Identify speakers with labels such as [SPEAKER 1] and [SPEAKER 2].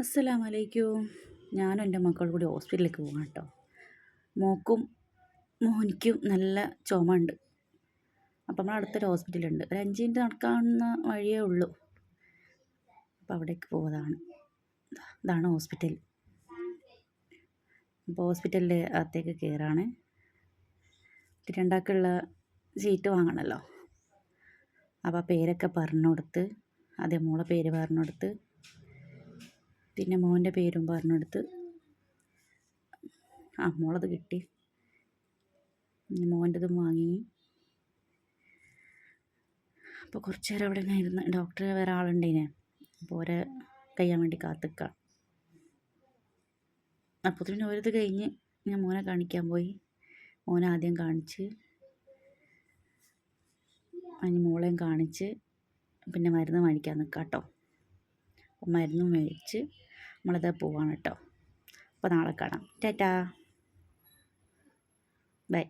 [SPEAKER 1] അസ്സലാമു അലൈക്കും. ഞാനും എൻ്റെ മക്കളും കൂടി ഹോസ്പിറ്റലിലേക്ക് പോകാം കേട്ടോ. മോക്കും മോനിക്കും നല്ല ചുമ ഉണ്ട്. അപ്പം നമ്മൾ അടുത്തൊരു ഹോസ്പിറ്റലുണ്ട്, ഒരു 5 മിനിറ്റ് നടക്കാവുന്ന വഴിയേ ഉള്ളൂ. അപ്പോൾ അവിടേക്ക് പോയതാണ്. ഇതാണ് ഹോസ്പിറ്റൽ. അപ്പോൾ ഹോസ്പിറ്റലിൻ്റെ അകത്തേക്ക് കയറാണ്. രണ്ടാൾക്കുള്ള സീറ്റ് വാങ്ങണമല്ലോ. അപ്പോൾ പേരൊക്കെ പറഞ്ഞു കൊടുത്ത്, ആദ്യം മോളെ പേര് പറഞ്ഞു കൊടുത്ത്, പിന്നെ മോൻ്റെ പേരും പറഞ്ഞു കൊടുത്ത്. മോളത് കിട്ടി. മോൻ്റെതും വാങ്ങി. അപ്പോൾ കുറച്ച് നേരം അവിടെ ഇങ്ങനെ ഇരുന്ന്, ഡോക്ടർ വേറെ ആളുണ്ടേനെ, അപ്പോൾ ഓരെ കഴിയാൻ വേണ്ടി കാത്തിക്കുക. അപ്പോഴത്തേനും ഓരത് കഴിഞ്ഞ് ഞാൻ മോനെ കാണിക്കാൻ പോയി. മോനെ ആദ്യം കാണിച്ച്, അതിന് മോളെയും കാണിച്ച്, പിന്നെ മരുന്ന് മേടിക്കാൻ നിൽക്കാം കേട്ടോ. അപ്പോൾ മരുന്ന് മേടിച്ച് നമ്മളത് പോവാണ് കേട്ടോ. അപ്പോൾ നാളെ കാണാം. ടാറ്റാ, ബൈ.